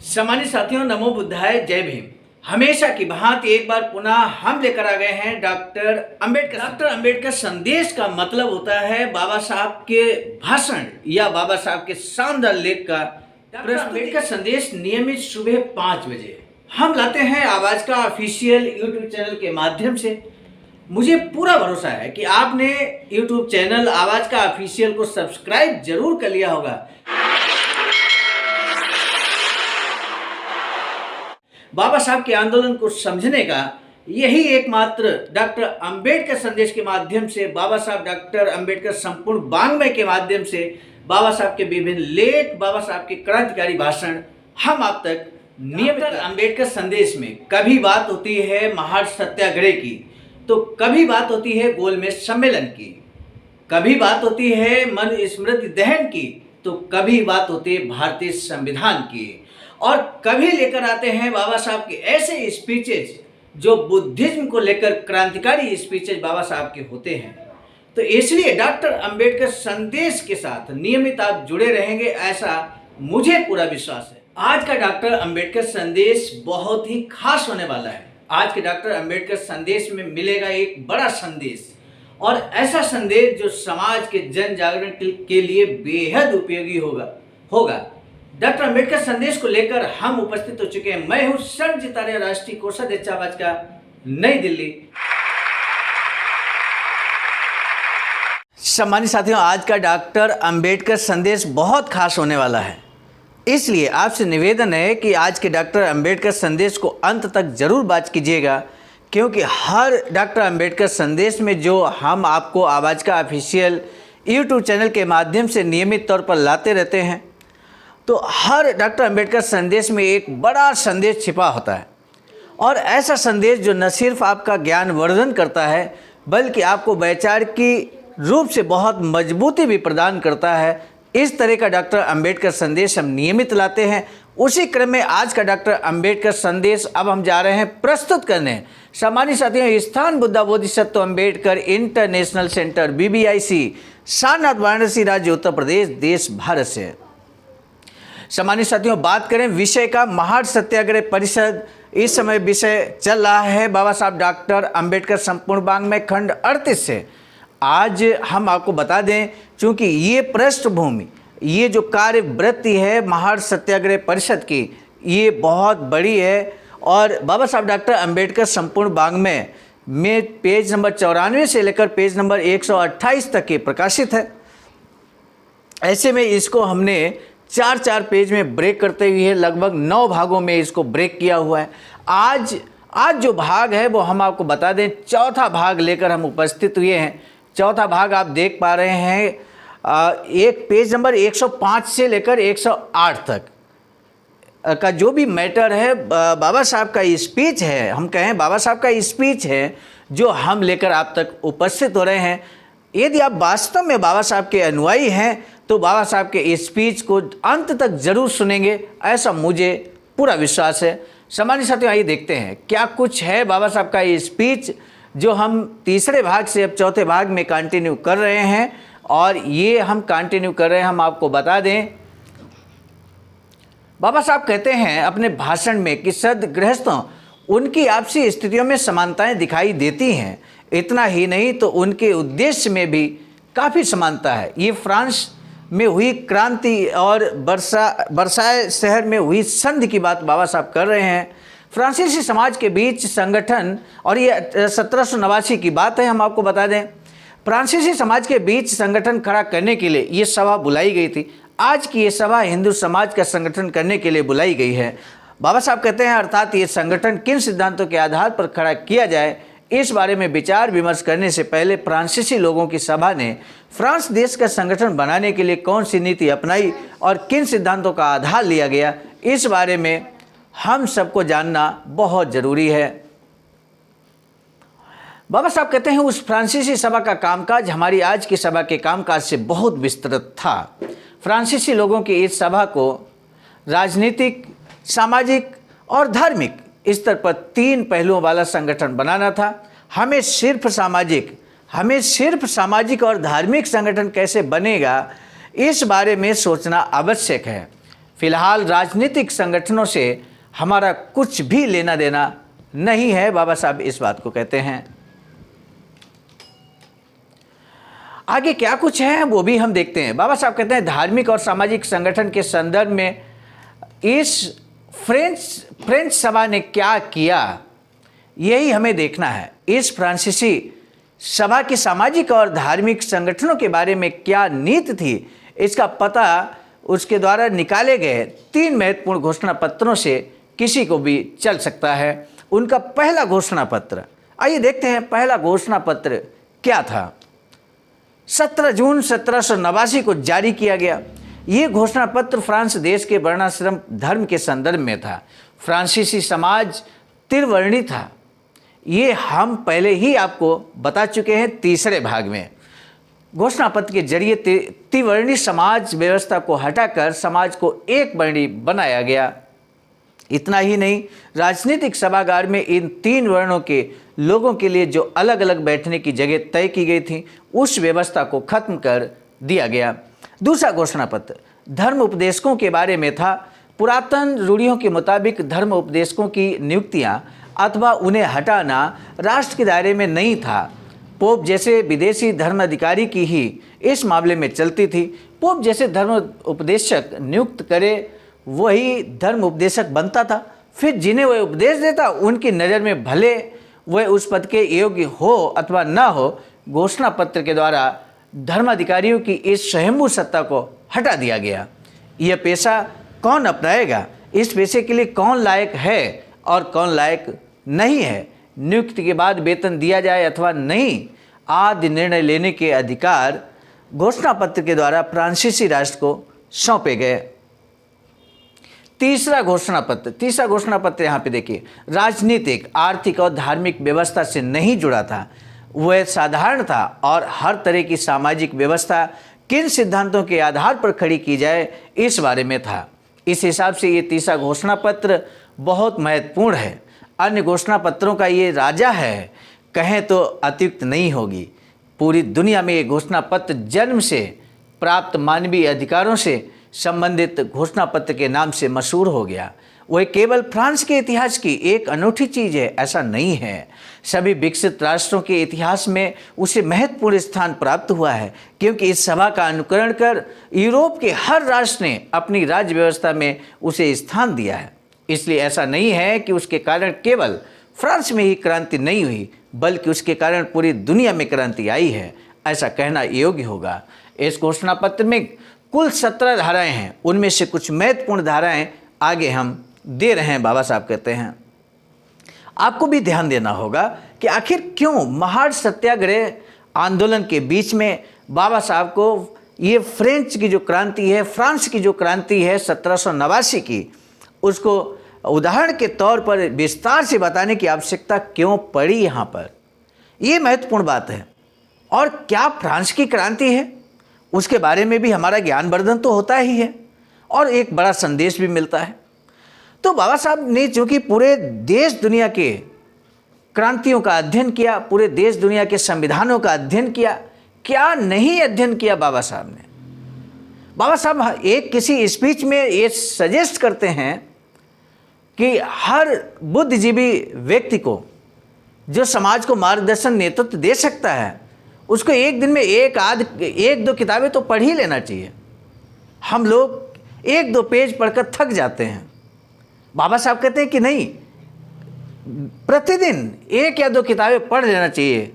सम्मानित साथियों, नमो बुद्धाय, जय भीम। हमेशा की भांति एक बार पुनः हम लेकर आ गए हैं डॉक्टर अंबेडकर संदेश का मतलब होता है बाबा साहब के भाषण या बाबा साहब के शानदार लेख का। डॉक्टर अंबेडकर संदेश नियमित सुबह 5 बजे हम लाते हैं आवाज का ऑफिशियल यूट्यूब चैनल के माध्यम से। मुझे पूरा भरोसा है कि आपने यूट्यूब चैनल आवाज का ऑफिशियल को सब्सक्राइब जरूर कर लिया होगा। बाबा साहब के आंदोलन को समझने का यही एकमात्र डॉक्टर अंबेडकर संदेश के माध्यम से, बाबा साहब डॉक्टर अंबेडकर संपूर्ण वाङ्मय के माध्यम से, बाबा साहब के विभिन्न लेख, बाबा साहब के क्रांतिकारी भाषण हम आप तक नियमित। अंबेडकर संदेश में कभी बात होती है महार सत्याग्रह की, तो कभी बात होती है गोलमेज सम्मेलन की, कभी बात होती है मन स्मृति दहन की, तो कभी बात होती है भारतीय संविधान की, और कभी लेकर आते हैं बाबा साहब के ऐसे स्पीचेज जो बुद्धिज्म को लेकर क्रांतिकारी स्पीचेज बाबा साहब के होते हैं। तो इसलिए डॉक्टर अंबेडकर संदेश के साथ नियमित आप जुड़े रहेंगे, ऐसा मुझे पूरा विश्वास है। आज का डॉक्टर अंबेडकर संदेश बहुत ही खास होने वाला है। आज के डॉक्टर अंबेडकर संदेश में मिलेगा एक बड़ा संदेश, और ऐसा संदेश जो समाज के जन जागरण के लिए बेहद उपयोगी होगा। डॉक्टर अंबेडकर संदेश को लेकर हम उपस्थित हो चुके हैं। मैं हूं संजीत आर्य, राष्ट्रीय कोषाध्यक्ष आवाज का, नई दिल्ली। सम्मानित साथियों, आज का डॉक्टर अंबेडकर संदेश बहुत खास होने वाला है, इसलिए आपसे निवेदन है कि आज के डॉक्टर अंबेडकर संदेश को अंत तक जरूर बात कीजिएगा, क्योंकि हर डॉक्टर अंबेडकर संदेश में जो हम आपको आवाज़ का ऑफिशियल यूट्यूब चैनल के माध्यम से नियमित तौर पर लाते रहते हैं, तो हर डॉक्टर अंबेडकर संदेश में एक बड़ा संदेश छिपा होता है, और ऐसा संदेश जो न सिर्फ आपका ज्ञानवर्धन करता है बल्कि आपको वैचारिक रूप से बहुत मजबूती भी प्रदान करता है। इस तरह का डॉक्टर अंबेडकर संदेश हम नियमित लाते हैं। उसी क्रम में आज का डॉक्टर अंबेडकर संदेश अब हम जा रहे हैं प्रस्तुत करने। सम्मानित साथियों, स्थान Buddha Bodhisattva Ambedkar international centre BBIC, Sarnath, Varanasi, राज्य उत्तर प्रदेश, देश भारत से। सम्मानित साथियों, बात करें विषय का, महार सत्याग्रह परिषद। इस समय विषय चल रहा है बाबा साहब डॉक्टर अंबेडकर संपूर्ण वाङ्मय खंड 38 से। आज हम आपको बता दें, चूँकि ये पृष्ठभूमि, ये जो कार्यवृत्ति है महार सत्याग्रह परिषद की, ये बहुत बड़ी है, और बाबा साहब डॉक्टर अंबेडकर संपूर्ण वाङ्मय में पेज नंबर 94 से लेकर पेज नंबर 128 तक ये प्रकाशित है। ऐसे में इसको हमने 4-4 पेज में ब्रेक करते हुए लगभग 9 भागों में इसको ब्रेक किया हुआ है। आज जो भाग है वो हम आपको बता दें, चौथा भाग लेकर हम उपस्थित हुए हैं। चौथा भाग आप देख पा रहे हैं, एक पेज नंबर 105 से लेकर 108 तक का जो भी मैटर है, बाबा साहब का स्पीच है, हम कहें बाबा साहब का स्पीच है, जो हम लेकर आप तक उपस्थित हो रहे हैं। यदि आप वास्तव में बाबा साहब के अनुयायी हैं तो बाबा साहब के स्पीच को अंत तक जरूर सुनेंगे, ऐसा मुझे पूरा विश्वास है। सम्मानित साथियों, आइए देखते हैं क्या कुछ है बाबा साहब का स्पीच, जो हम तीसरे भाग से अब चौथे भाग में कंटिन्यू कर रहे हैं। और ये हम कंटिन्यू कर रहे हैं, हम आपको बता दें, बाबा साहब कहते हैं अपने भाषण में कि सद्गृहस्थों, उनकी आपसी स्थितियों में समानताएं दिखाई देती हैं। इतना ही नहीं तो उनके उद्देश्य में भी काफ़ी समानता है। ये फ्रांस में हुई क्रांति और वर्साय शहर में हुई संधि की बात बाबा साहब कर रहे हैं। फ्रांसीसी समाज के बीच संगठन, और ये 1789 की बात है, हम आपको बता दें। फ्रांसीसी समाज के बीच संगठन खड़ा करने के लिए ये सभा बुलाई गई थी। आज की ये सभा हिंदू समाज का संगठन करने के लिए बुलाई गई है। बाबा साहब कहते हैं, अर्थात ये संगठन किन सिद्धांतों के आधार पर खड़ा किया जाए, इस बारे में विचार विमर्श करने से पहले फ्रांसीसी लोगों की सभा ने फ्रांस देश का संगठन बनाने के लिए कौन सी नीति अपनाई और किन सिद्धांतों का आधार लिया गया, इस बारे में हम सबको जानना बहुत ज़रूरी है। बाबा साहब कहते हैं, उस फ्रांसीसी सभा का कामकाज हमारी आज की सभा के कामकाज से बहुत विस्तृत था। फ्रांसीसी लोगों की इस सभा को राजनीतिक, सामाजिक और धार्मिक स्तर पर 3 पहलुओं वाला संगठन बनाना था। हमें सिर्फ सामाजिक और धार्मिक संगठन कैसे बनेगा, इस बारे में सोचना आवश्यक है। फिलहाल राजनीतिक संगठनों से हमारा कुछ भी लेना देना नहीं है, बाबा साहब इस बात को कहते हैं। आगे क्या कुछ है वो भी हम देखते हैं। बाबा साहब कहते हैं धार्मिक और सामाजिक संगठन के संदर्भ में इस फ्रेंच सभा ने क्या किया, यही हमें देखना है। इस फ्रांसीसी सभा की सामाजिक और धार्मिक संगठनों के बारे में क्या नीति थी, इसका पता उसके द्वारा निकाले गए 3 महत्वपूर्ण घोषणा पत्रों से किसी को भी चल सकता है। उनका पहला घोषणा पत्र, आइए देखते हैं पहला घोषणा पत्र क्या था। 17 जून 1789 को जारी किया गया। ये घोषणा पत्र फ्रांस देश के वर्णाश्रम धर्म के संदर्भ में था। फ्रांसीसी समाज त्रिवर्णी था। ये हम पहले ही आपको बता चुके हैं तीसरे भाग में। घोषणा पत्र के जरिए त्रिवर्णी समाज व्यवस्था को हटाकर समाज को एक वर्णी बनाया गया। इतना ही नहीं, राजनीतिक सभागार में इन 3 वर्णों के लोगों के लिए जो अलग अलग बैठने की जगह तय की गई थी, उस व्यवस्था को खत्म कर दिया गया। दूसरा घोषणा पत्र धर्म उपदेशकों के बारे में था। पुरातन रूढ़ियों के मुताबिक धर्म उपदेशकों की नियुक्तियां अथवा उन्हें हटाना राष्ट्र के दायरे में नहीं था। पोप जैसे विदेशी धर्म अधिकारी की ही इस मामले में चलती थी। पोप जैसे धर्म उपदेशक नियुक्त करे वही धर्म उपदेशक बनता था। फिर जिन्हें वह उपदेश देता उनकी नज़र में भले वह उस पद के योग्य हो अथवा न हो, घोषणा पत्र के द्वारा धर्माधिकारियों की इस स्वयंभू सत्ता को हटा दिया गया। यह पेशा कौन अपनाएगा, इस पेशे के लिए कौन लायक है और कौन लायक नहीं है, नियुक्ति के बाद वेतन दिया जाए अथवा नहीं आदि निर्णय लेने के अधिकार घोषणा पत्र के द्वारा फ्रांसीसी राष्ट्र को सौंपे गए। तीसरा घोषणा पत्र यहाँ पे देखिए, राजनीतिक, आर्थिक और धार्मिक व्यवस्था से नहीं जुड़ा था। वह साधारण था और हर तरह की सामाजिक व्यवस्था किन सिद्धांतों के आधार पर खड़ी की जाए इस बारे में था। इस हिसाब से ये तीसरा घोषणा पत्र बहुत महत्वपूर्ण है। अन्य घोषणा पत्रों का ये राजा है, कहें तो अत्युक्त नहीं होगी। पूरी दुनिया में ये घोषणा पत्र जन्म से प्राप्त मानवीय अधिकारों से संबंधित घोषणा पत्र के नाम से मशहूर हो गया। वह केवल फ्रांस के इतिहास की एक अनूठी चीज़ है, ऐसा नहीं है। सभी विकसित राष्ट्रों के इतिहास में उसे महत्वपूर्ण स्थान प्राप्त हुआ है, क्योंकि इस सभा का अनुकरण कर यूरोप के हर राष्ट्र ने अपनी राज्य व्यवस्था में उसे स्थान दिया है। इसलिए ऐसा नहीं है कि उसके कारण केवल फ्रांस में ही क्रांति नहीं हुई, बल्कि उसके कारण पूरी दुनिया में क्रांति आई है, ऐसा कहना योग्य होगा। इस घोषणा पत्र में कुल 17 धाराएं हैं। उनमें से कुछ महत्वपूर्ण धाराएं आगे हम दे रहे हैं। बाबा साहब कहते हैं आपको भी ध्यान देना होगा कि आखिर क्यों महार सत्याग्रह आंदोलन के बीच में बाबा साहब को ये फ्रेंच की जो क्रांति है, फ्रांस की जो क्रांति है 1789 की, उसको उदाहरण के तौर पर विस्तार से बताने की आवश्यकता क्यों पड़ी यहाँ पर, ये महत्वपूर्ण बात है। और क्या फ्रांस की क्रांति है, उसके बारे में भी हमारा ज्ञानवर्धन तो होता ही है और एक बड़ा संदेश भी मिलता है। तो बाबा साहब ने चूँकि पूरे देश दुनिया के क्रांतियों का अध्ययन किया, पूरे देश दुनिया के संविधानों का अध्ययन किया, क्या नहीं अध्ययन किया बाबा साहब ने। बाबा साहब एक किसी स्पीच में ये सजेस्ट करते हैं कि हर बुद्धिजीवी व्यक्ति को जो समाज को मार्गदर्शन नेतृत्व दे सकता है, उसको एक दिन में एक दो किताबें तो पढ़ ही लेना चाहिए। हम लोग 1-2 पेज पढ़कर थक जाते हैं। बाबा साहब कहते हैं कि नहीं, प्रतिदिन 1 या 2 किताबें पढ़ लेना चाहिए।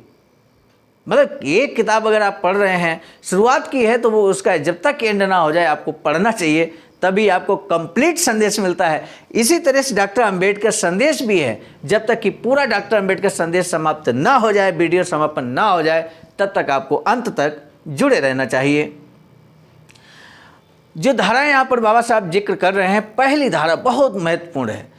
मतलब एक किताब अगर आप पढ़ रहे हैं, शुरुआत की है, तो वो उसका जब तक एंड ना हो जाए आपको पढ़ना चाहिए, तभी आपको कंप्लीट संदेश मिलता है। इसी तरह से डॉक्टर अंबेडकर संदेश भी है, जब तक कि पूरा डॉक्टर अंबेडकर संदेश समाप्त ना हो जाए, वीडियो समापन ना हो जाए, तब तक आपको अंत तक जुड़े रहना चाहिए। जो धाराएं यहाँ पर बाबा साहब जिक्र कर रहे हैं, पहली धारा बहुत महत्वपूर्ण है।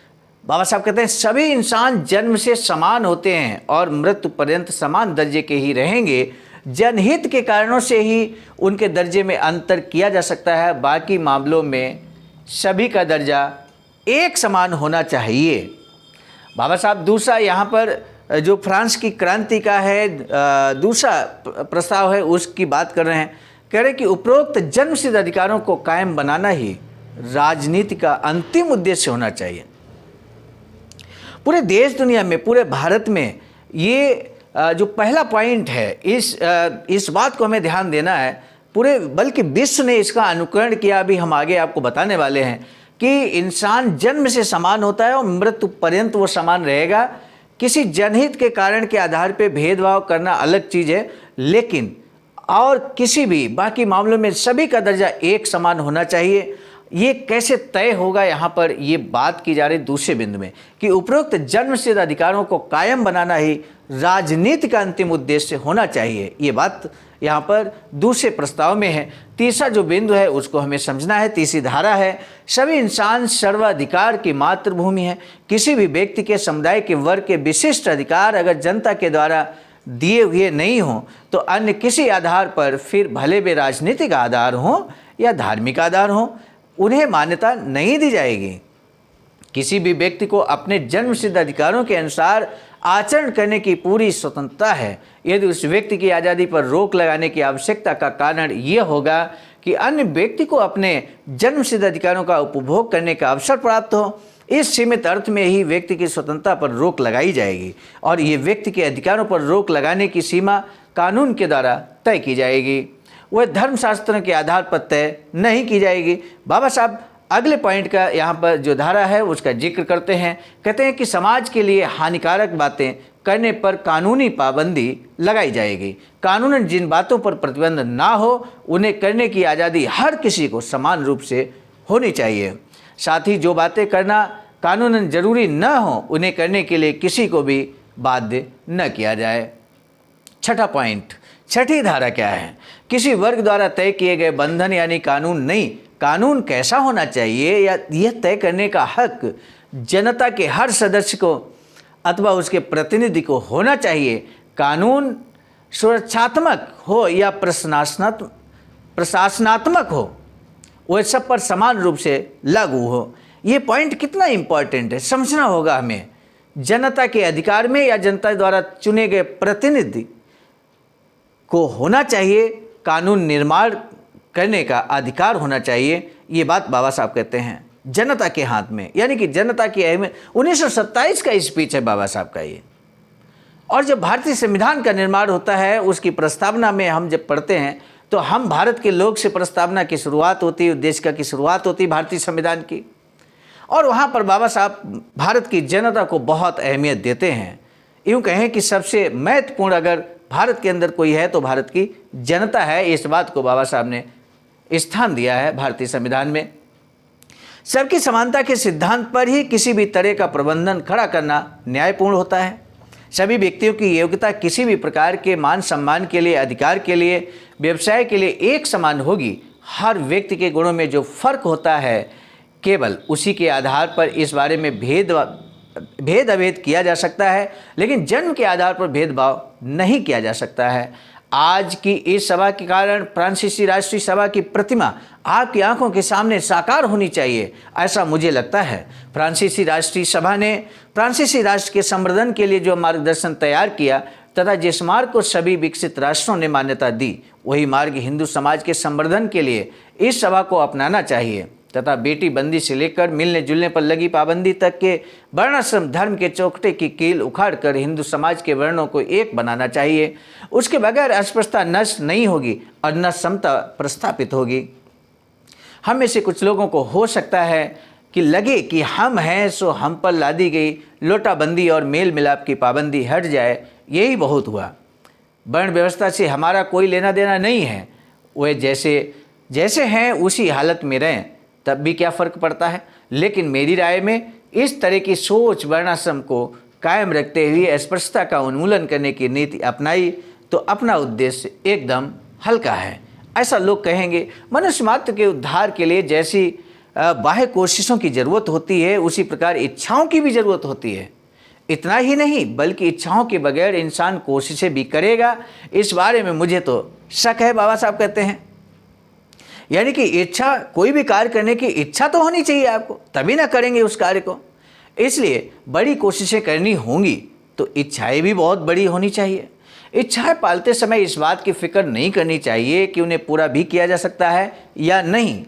बाबा साहब कहते हैं सभी इंसान जन्म से समान होते हैं और मृत्यु पर्यंत समान दर्जे के ही रहेंगे। जनहित के कारणों से ही उनके दर्जे में अंतर किया जा सकता है, बाकी मामलों में सभी का दर्जा एक समान होना चाहिए। बाबा साहब दूसरा यहाँ पर जो फ्रांस की क्रांति का है दूसरा प्रस्ताव है, उसकी बात कर रहे हैं। कह रहे कि उपरोक्त जन्मसिद्ध अधिकारों को कायम बनाना ही राजनीति का अंतिम उद्देश्य होना चाहिए। पूरे देश दुनिया में, पूरे भारत में ये जो पहला पॉइंट है, इस बात को हमें ध्यान देना है। पूरे बल्कि विश्व ने इसका अनुकरण किया। अभी हम आगे आपको बताने वाले हैं कि इंसान जन्म से समान होता है और मृत्यु पर्यंत वो समान रहेगा। किसी जनहित के कारण के आधार पर भेदभाव करना अलग चीज़ है, लेकिन और किसी भी बाकी मामलों में सभी का दर्जा एक समान होना चाहिए। ये कैसे तय होगा, यहाँ पर ये बात की जा रही दूसरे बिंदु में कि उपरोक्त जन्मसिद्ध अधिकारों को कायम बनाना ही राजनीति का अंतिम उद्देश्य होना चाहिए। ये बात यहाँ पर दूसरे प्रस्ताव में है। तीसरा जो बिंदु है उसको हमें समझना है। तीसरी धारा है, सभी इंसान सर्वाधिकार की मातृभूमि है। किसी भी व्यक्ति के, समुदाय के, वर्ग के विशिष्ट अधिकार अगर जनता के द्वारा दिए हुए नहीं हो तो अन्य किसी आधार पर, फिर भले वे राजनीतिक आधार हो या धार्मिक आधार हो, उन्हें मान्यता नहीं दी जाएगी। किसी भी व्यक्ति को अपने जन्मसिद्ध अधिकारों के अनुसार आचरण करने की पूरी स्वतंत्रता है। यदि उस व्यक्ति की आज़ादी पर रोक लगाने की आवश्यकता का कारण यह होगा कि अन्य व्यक्ति को अपने जन्मसिद्ध अधिकारों का उपभोग करने का अवसर प्राप्त हो, इस सीमित अर्थ में ही व्यक्ति की स्वतंत्रता पर रोक लगाई जाएगी और ये व्यक्ति के अधिकारों पर रोक लगाने की सीमा कानून के द्वारा तय की जाएगी। वह धर्मशास्त्रों के आधार पर तय नहीं की जाएगी। बाबा साहब अगले पॉइंट का यहाँ पर जो धारा है उसका जिक्र करते हैं। कहते हैं कि समाज के लिए हानिकारक बातें करने पर कानूनी पाबंदी लगाई जाएगी। कानूनन जिन बातों पर प्रतिबंध ना हो उन्हें करने की आज़ादी हर किसी को समान रूप से होनी चाहिए। साथ ही जो बातें करना कानूनन जरूरी न हो उन्हें करने के लिए किसी को भी बाध्य न किया जाए। छठा पॉइंट, छठी धारा क्या है? किसी वर्ग द्वारा तय किए गए बंधन यानी कानून नहीं। कानून कैसा होना चाहिए या यह तय करने का हक जनता के हर सदस्य को अथवा उसके प्रतिनिधि को होना चाहिए। कानून सुरक्षात्मक हो या प्रशासनात्मक हो, वह सब पर समान रूप से लागू हो। ये पॉइंट कितना इम्पोर्टेंट है, समझना होगा हमें। जनता के अधिकार में या जनता द्वारा चुने गए प्रतिनिधि को होना चाहिए कानून निर्माण करने का अधिकार होना चाहिए। ये बात बाबा साहब कहते हैं जनता के हाथ में, यानी कि जनता की अहमियत। 1927 का स्पीच है बाबा साहब का ये। और जब भारतीय संविधान का निर्माण होता है उसकी प्रस्तावना में हम जब पढ़ते हैं तो हम भारत के लोग से प्रस्तावना की शुरुआत होती है, उद्देशिका की शुरुआत होती है भारतीय संविधान की। और वहाँ पर बाबा साहब भारत की जनता को बहुत अहमियत देते हैं। यूँ कहें कि सबसे महत्वपूर्ण अगर भारत के अंदर कोई है तो भारत की जनता है। इस बात को बाबा साहब ने स्थान दिया है भारतीय संविधान में। सबकी समानता के सिद्धांत पर ही किसी भी तरह का प्रबंधन खड़ा करना न्यायपूर्ण होता है। सभी व्यक्तियों की योग्यता किसी भी प्रकार के मान सम्मान के लिए, अधिकार के लिए, व्यवसाय के लिए एक समान होगी। हर व्यक्ति के गुणों में जो फर्क होता है केवल उसी के आधार पर इस बारे में भेद अभेद किया जा सकता है, लेकिन जन्म के आधार पर भेदभाव नहीं किया जा सकता है। आज की इस सभा के कारण फ्रांसीसी राष्ट्रीय सभा की प्रतिमा आपकी आंखों के सामने साकार होनी चाहिए, ऐसा मुझे लगता है। फ्रांसीसी राष्ट्रीय सभा ने फ्रांसीसी राष्ट्र के संवर्धन के लिए जो मार्गदर्शन तैयार किया तथा जिस मार्ग को सभी विकसित राष्ट्रों ने मान्यता दी, वही मार्ग हिंदू समाज के संवर्धन के लिए इस सभा को अपनाना चाहिए तथा बेटी बंदी से लेकर मिलने जुलने पर लगी पाबंदी तक के वर्णाश्रम धर्म के चौखटे की कील उखाड़कर हिंदू समाज के वर्णों को एक बनाना चाहिए। उसके बगैर अस्पृश्यता नष्ट नहीं होगी और न समता प्रस्थापित होगी। हम में से कुछ लोगों को हो सकता है कि लगे कि हम हैं सो हम पर लादी गई लोटाबंदी और मेल मिलाप की पाबंदी हट जाए, यही बहुत हुआ। वर्ण व्यवस्था से हमारा कोई लेना देना नहीं है। वे जैसे हैं उसी हालत में रहें, तब भी क्या फ़र्क पड़ता है। लेकिन मेरी राय में इस तरह की सोच वर्णाश्रम को कायम रखते हुए अस्पृश्यता का उन्मूलन करने की नीति अपनाई तो अपना उद्देश्य एकदम हल्का है, ऐसा लोग कहेंगे। मनुष्य मात्र के उद्धार के लिए जैसी बाह्य कोशिशों की ज़रूरत होती है उसी प्रकार इच्छाओं की भी ज़रूरत होती है। इतना ही नहीं बल्कि इच्छाओं के बगैर इंसान कोशिशें भी करेगा, इस बारे में मुझे तो शक है। बाबा साहब कहते हैं यानी कि इच्छा, कोई भी कार्य करने की इच्छा तो होनी चाहिए आपको, तभी ना करेंगे उस कार्य को। इसलिए बड़ी कोशिशें करनी होंगी तो इच्छाएं भी बहुत बड़ी होनी चाहिए। इच्छाएं पालते समय इस बात की फिक्र नहीं करनी चाहिए कि उन्हें पूरा भी किया जा सकता है या नहीं।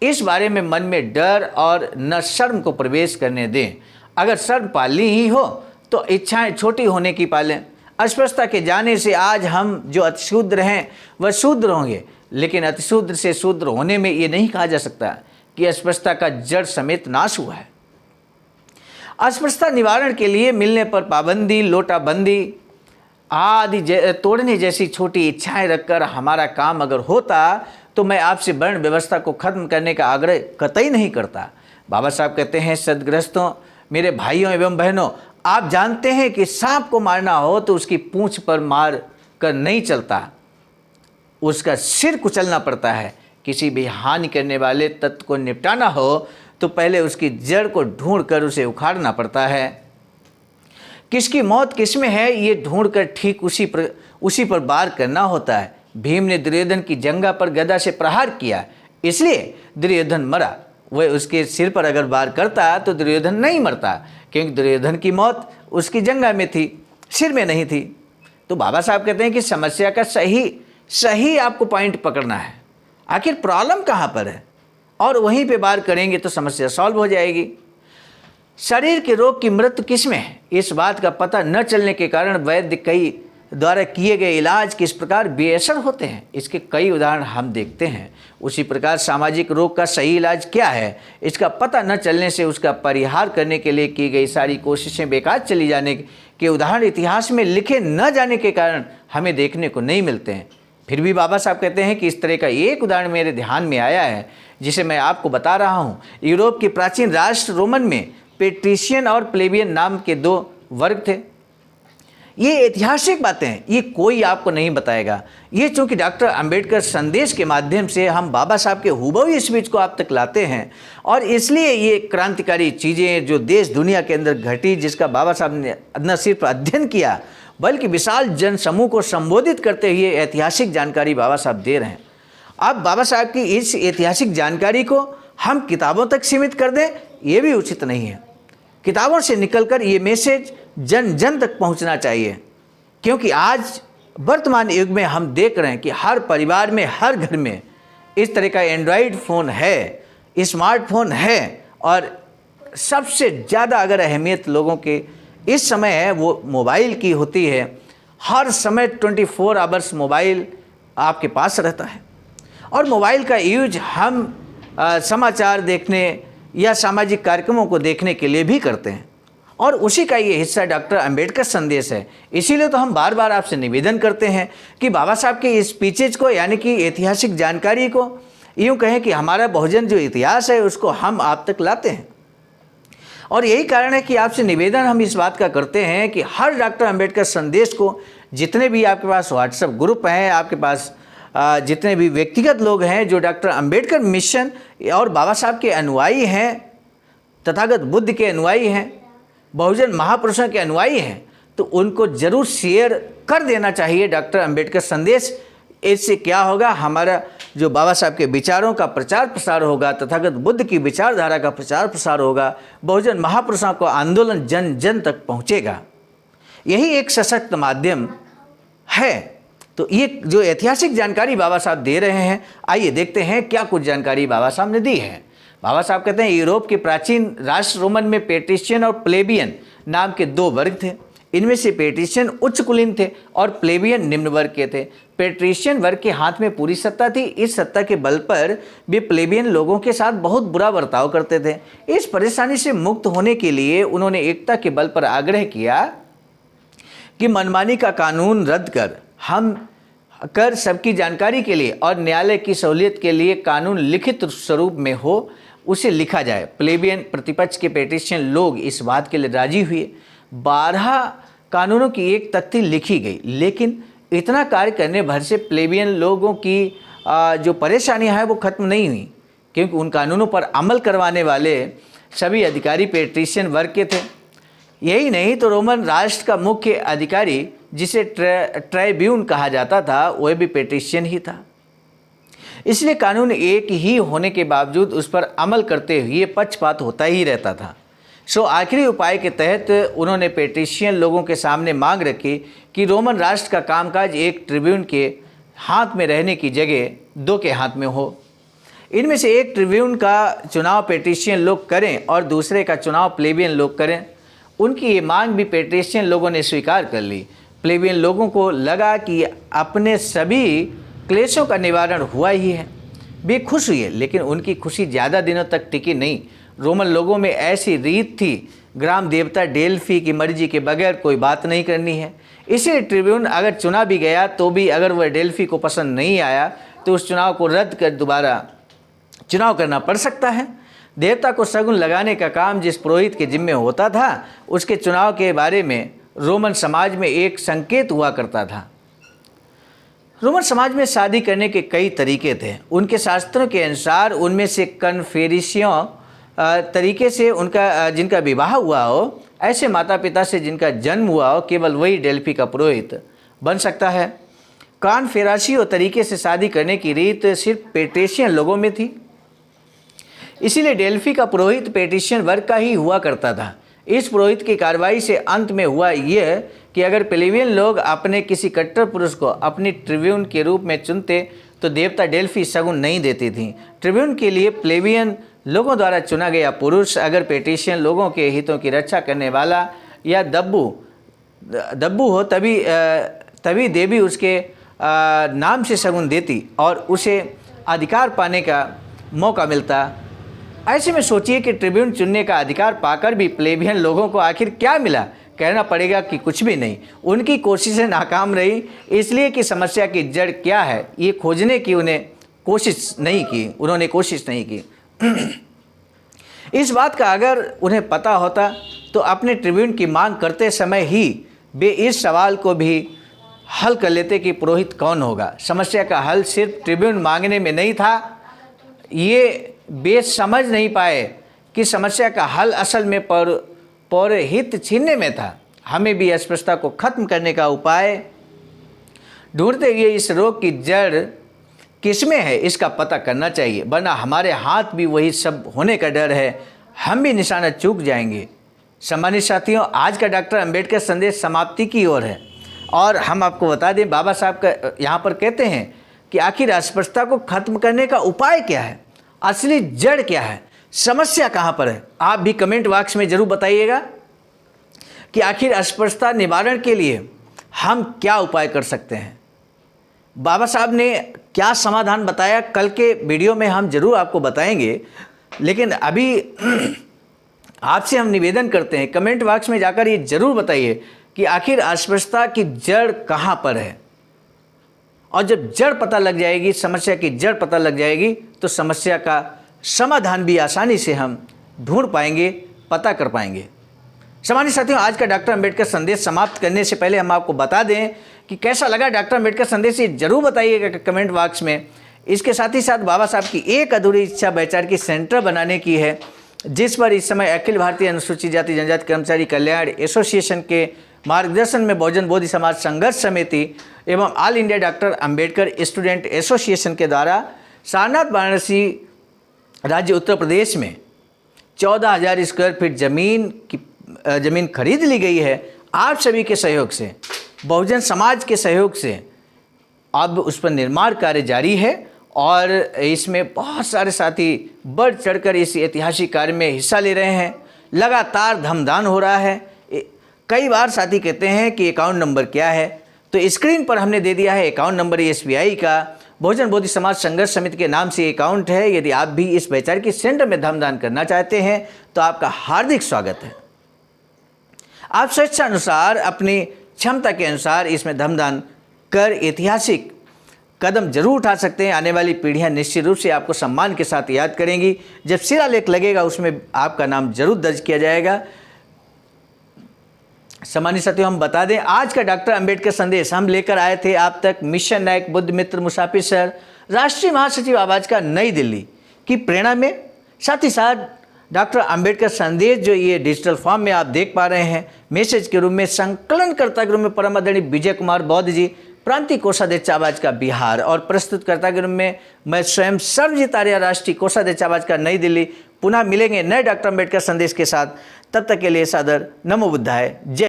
इस बारे में मन में डर और न शर्म को प्रवेश करने दें। अगर शर्म पालनी ही हो तो इच्छाएं छोटी होने की पालें। अस्पष्टता के जाने से आज हम जो अतिशूद्र हैं वह शूद्र होंगे, लेकिन अतिशूद्र से शूद्र होने में ये नहीं कहा जा सकता कि अस्पष्टता का जड़ समेत नाश हुआ है। अस्पष्टता निवारण के लिए मिलने पर पाबंदी, लोटाबंदी आदि तोड़ने जैसी छोटी इच्छाएं रखकर हमारा काम अगर होता तो मैं आपसे वर्ण व्यवस्था को खत्म करने का आग्रह कतई नहीं करता। बाबा साहब कहते हैं, सदग्रस्तों, मेरे भाइयों एवं बहनों, आप जानते हैं कि सांप को मारना हो तो उसकी पूंछ पर मार कर नहीं चलता, उसका सिर कुचलना पड़ता है। किसी भी हानि करने वाले तत्व को निपटाना हो तो पहले उसकी जड़ को ढूंढकर उसे उखाड़ना पड़ता है। किसकी मौत किसमें है ये ढूंढकर ठीक उसी पर वार करना होता है। भीम ने दुर्योधन की जंघा पर गदा से प्रहार किया, इसलिए दुर्योधन मरा। वह उसके सिर पर अगर वार करता तो दुर्योधन नहीं मरता, क्योंकि दुर्योधन की मौत उसकी जंघा में थी, सिर में नहीं थी। तो बाबा साहब कहते हैं कि समस्या का सही आपको पॉइंट पकड़ना है। आखिर प्रॉब्लम कहाँ पर है और वहीं पे वार करेंगे तो समस्या सॉल्व हो जाएगी। शरीर के रोग की मृत्यु किसमें है, इस बात का पता न चलने के कारण वैद्य कई द्वारा किए गए इलाज किस प्रकार बेअसर होते हैं, इसके कई उदाहरण हम देखते हैं। उसी प्रकार सामाजिक रोग का सही इलाज क्या है, इसका पता न चलने से उसका परिहार करने के लिए की गई सारी कोशिशें बेकार चली जाने के उदाहरण इतिहास में लिखे न जाने के कारण हमें देखने को नहीं मिलते हैं। फिर भी बाबा साहब कहते हैं कि इस तरह का एक उदाहरण मेरे ध्यान में आया है, जिसे मैं आपको बता रहा हूँ। यूरोप के प्राचीन राष्ट्र रोमन में पेट्रिशियन और प्लेबियन नाम के दो वर्ग थे। ये ऐतिहासिक बातें हैं, ये कोई आपको नहीं बताएगा। ये चूंकि डॉक्टर अंबेडकर संदेश के माध्यम से हम बाबा साहब के हुबहू इस बीच को आप तक लाते हैं, और इसलिए ये क्रांतिकारी चीज़ें जो देश दुनिया के अंदर घटी, जिसका बाबा साहब ने न सिर्फ अध्ययन किया बल्कि विशाल जन समूह को संबोधित करते हुए ऐतिहासिक जानकारी बाबा साहब दे रहे हैं। अब बाबा साहब की इस ऐतिहासिक जानकारी को हम किताबों तक सीमित कर दें, ये भी उचित नहीं है। किताबों से निकलकर ये मैसेज जन जन तक पहुंचना चाहिए, क्योंकि आज वर्तमान युग में हम देख रहे हैं कि हर परिवार में, हर घर में इस तरह का एंड्रॉयड फ़ोन है, स्मार्टफोन है, और सबसे ज़्यादा अगर अहमियत लोगों के इस समय है वो मोबाइल की होती है। हर समय 24 आवर्स मोबाइल आपके पास रहता है, और मोबाइल का यूज हम समाचार देखने या सामाजिक कार्यक्रमों को देखने के लिए भी करते हैं, और उसी का ये हिस्सा डॉक्टर अंबेडकर संदेश है। इसीलिए तो हम बार बार आपसे निवेदन करते हैं कि बाबा साहब के इस स्पीचेज को, यानी कि ऐतिहासिक जानकारी को, यूँ कहें कि हमारा बहुजन जो इतिहास है उसको हम आप तक लाते हैं। और यही कारण है कि आपसे निवेदन हम इस बात का करते हैं कि हर डॉक्टर अंबेडकर संदेश को, जितने भी आपके पास व्हाट्सएप ग्रुप हैं, आपके पास जितने भी व्यक्तिगत लोग हैं जो डॉक्टर अंबेडकर मिशन और बाबा साहब के अनुयायी हैं, तथागत बुद्ध के अनुयायी हैं, बहुजन महापुरुषों के अनुयायी हैं, तो उनको ज़रूर शेयर कर देना चाहिए डॉक्टर अंबेडकर संदेश। इससे क्या होगा, हमारा जो बाबा साहब के विचारों का प्रचार प्रसार होगा, तथागत बुद्ध की विचारधारा का प्रचार प्रसार होगा, बहुजन महापुरुषों को आंदोलन जन जन तक पहुँचेगा। यही एक सशक्त माध्यम है। तो ये जो ऐतिहासिक जानकारी बाबा साहब दे रहे हैं, आइए देखते हैं क्या कुछ जानकारी बाबा साहब ने दी है। बाबा साहब कहते हैं, यूरोप के प्राचीन राष्ट्र रोमन में पेट्रिशियन और प्लेबियन नाम के दो वर्ग थे। इनमें से पेट्रिशियन उच्च कुलीन थे और प्लेबियन निम्न वर्ग के थे। पेट्रिशियन वर्ग के हाथ में पूरी सत्ता थी। इस सत्ता के बल पर वे प्लेबियन लोगों के साथ बहुत बुरा बर्ताव करते थे। इस परेशानी से मुक्त होने के लिए उन्होंने एकता के बल पर आग्रह किया कि मनमानी का कानून रद्द कर सबकी जानकारी के लिए और न्यायालय की सहूलियत के लिए कानून लिखित स्वरूप में हो, उसे लिखा जाए। प्लेबियन प्रतिपक्ष के पेट्रिशियन लोग इस बात के लिए राजी हुए। 12 कानूनों की एक तख्ती लिखी गई, लेकिन इतना कार्य करने भर से प्लेबियन लोगों की जो परेशानियां हैं वो खत्म नहीं हुई, क्योंकि उन कानूनों पर अमल करवाने वाले सभी अधिकारी पेट्रिशियन वर्ग के थे। यही नहीं तो रोमन राष्ट्र का मुख्य अधिकारी, जिसे ट्राइब्यून कहा जाता था, वह भी पेट्रिशियन ही था। इसलिए कानून एक ही होने के बावजूद उस पर अमल करते हुए पक्षपात होता ही रहता था। सो आखिरी उपाय के तहत उन्होंने पेट्रिशियन लोगों के सामने मांग रखी कि रोमन राष्ट्र का कामकाज एक ट्रिब्यून के हाथ में रहने की जगह 2 के हाथ में हो। इनमें से एक ट्रिब्यून का चुनाव पेटिशियन लोग करें और दूसरे का चुनाव प्लेबियन लोग करें। उनकी ये मांग भी पेटिशियन लोगों ने स्वीकार कर ली। प्लेबियन लोगों को लगा कि अपने सभी क्लेशों का निवारण हुआ ही है, वे खुश हुए, लेकिन उनकी खुशी ज़्यादा दिनों तक टिकी नहीं। रोमन लोगों में ऐसी रीत थी, ग्राम देवता डेल्फी की मर्जी के बगैर कोई बात नहीं करनी है। इसलिए ट्रिब्यून अगर चुना भी गया तो भी अगर वह डेल्फी को पसंद नहीं आया तो उस चुनाव को रद्द कर दोबारा चुनाव करना पड़ सकता है। देवता को शगुन लगाने का काम जिस पुरोहित के जिम्मे होता था, उसके चुनाव के बारे में रोमन समाज में एक संकेत हुआ करता था। रोमन समाज में शादी करने के कई तरीके थे। उनके शास्त्रों के अनुसार उनमें से कन्फेरिशियों तरीके से उनका जिनका विवाह हुआ हो, ऐसे माता पिता से जिनका जन्म हुआ हो, केवल वही डेल्फी का पुरोहित बन सकता है। कॉन्फेराशियो तरीके से शादी करने की रीत सिर्फ पेटिशियन लोगों में थी, इसीलिए डेल्फी का पुरोहित पेटिशियन वर्ग का ही हुआ करता था। इस पुरोहित की कार्रवाई से अंत में हुआ यह कि अगर प्लेबियन लोग अपने किसी कट्टर पुरुष को अपनी ट्रिब्यून के रूप में चुनते तो देवता डेल्फी शगुन नहीं देती थी। ट्रिब्यून के लिए प्लेबियन लोगों द्वारा चुना गया पुरुष अगर पेटिशियन लोगों के हितों की रक्षा करने वाला या दब्बू हो तभी देवी उसके नाम से शगुन देती और उसे अधिकार पाने का मौका मिलता। ऐसे में सोचिए कि ट्रिब्यून चुनने का अधिकार पाकर भी प्लेबियन लोगों को आखिर क्या मिला? कहना पड़ेगा कि कुछ भी नहीं। उनकी कोशिशें नाकाम रही, इसलिए कि समस्या की जड़ क्या है ये खोजने की उन्होंने कोशिश नहीं की। इस बात का अगर उन्हें पता होता तो अपने ट्रिब्यून की मांग करते समय ही वे इस सवाल को भी हल कर लेते कि पुरोहित कौन होगा। समस्या का हल सिर्फ ट्रिब्यून मांगने में नहीं था। ये वे समझ नहीं पाए कि समस्या का हल असल में पौरोहित छीनने में था। हमें भी अस्पृश्यता को खत्म करने का उपाय ढूंढते हुए इस रोग की जड़ किसमें है इसका पता करना चाहिए, वरना हमारे हाथ भी वही सब होने का डर है, हम भी निशाना चूक जाएंगे। सम्मानित साथियों, आज का डॉक्टर अंबेडकर संदेश समाप्ति की ओर है और हम आपको बता दें, बाबा साहब का यहाँ पर कहते हैं कि आखिर अस्पृश्यता को खत्म करने का उपाय क्या है, असली जड़ क्या है, समस्या कहाँ पर है। आप भी कमेंट बॉक्स में जरूर बताइएगा कि आखिर अस्पृश्यता निवारण के लिए हम क्या उपाय कर सकते हैं। बाबा साहब ने क्या समाधान बताया, कल के वीडियो में हम जरूर आपको बताएंगे, लेकिन अभी आपसे हम निवेदन करते हैं कमेंट बॉक्स में जाकर ये जरूर बताइए कि आखिर अस्पृश्यता की जड़ कहाँ पर है। और जब जड़ पता लग जाएगी, समस्या की जड़ पता लग जाएगी, तो समस्या का समाधान भी आसानी से हम ढूंढ पाएंगे, पता कर पाएंगे। सम्मानित साथियों, आज का डॉक्टर अंबेडकर संदेश समाप्त करने से पहले हम आपको बता दें कि कैसा लगा डॉक्टर अंबेडकर संदेश, ये जरूर बताइएगा कमेंट बॉक्स में। इसके साथ ही साथ बाबा साहब की एक अधूरी इच्छा बैचार की सेंटर बनाने की है, जिस पर इस समय अखिल भारतीय अनुसूचित जाति जनजाति कर्मचारी कल्याण एसोसिएशन के मार्गदर्शन में बहुजन बोधि समाज संघर्ष समिति एवं all India doctor Ambedkar student association के द्वारा सारनाथ वाराणसी राज्य उत्तर प्रदेश में 14,000 स्क्वायर फीट ज़मीन खरीद ली गई है। आप सभी के सहयोग से, बहुजन समाज के सहयोग से अब उस पर निर्माण कार्य जारी है और इसमें बहुत सारे साथी बढ़ चढ़कर इस ऐतिहासिक कार्य में हिस्सा ले रहे हैं। लगातार धमदान हो रहा है। कई बार साथी कहते हैं कि अकाउंट नंबर क्या है, तो स्क्रीन पर हमने दे दिया है अकाउंट नंबर। SBI का बहुजन बोधि समाज संघर्ष समिति के नाम से अकाउंट है। यदि आप भी इस बैचार की सेंटर में धमदान करना चाहते हैं तो आपका हार्दिक स्वागत है। आप स्वेच्छा अनुसार अपनी क्षमता के अनुसार इसमें धमदान कर ऐतिहासिक कदम जरूर उठा सकते हैं। आने वाली पीढ़ियां निश्चित रूप से आपको सम्मान के साथ याद करेंगी। जब शिलालेख लगेगा उसमें आपका नाम जरूर दर्ज किया जाएगा। सम्मानित साथियों, हम बता दें आज का डॉक्टर अंबेडकर संदेश हम लेकर आए थे आप तक मिशन नायक बुद्ध मित्र मुसाफिर सर, राष्ट्रीय महासचिव आवाज का, नई दिल्ली की प्रेरणा में। साथ ही साथ डॉक्टर अंबेडकर संदेश जो ये डिजिटल फॉर्म में आप देख पा रहे हैं, मैसेज के रूप में संकलनकर्ता के रूप में परम आदरणीय विजय कुमार बौद्ध जी, प्रांतीय कोषाध्यक्ष आवाज का बिहार, और प्रस्तुतकर्ता के रूप में मैं स्वयं सर्वजीत आर्य, राष्ट्रीय कोषाध्यक्ष आवाज का, नई दिल्ली। पुनः मिलेंगे नए डॉक्टर अंबेडकर संदेश के साथ। तब तक के लिए सादर नमो बुद्धाय। जय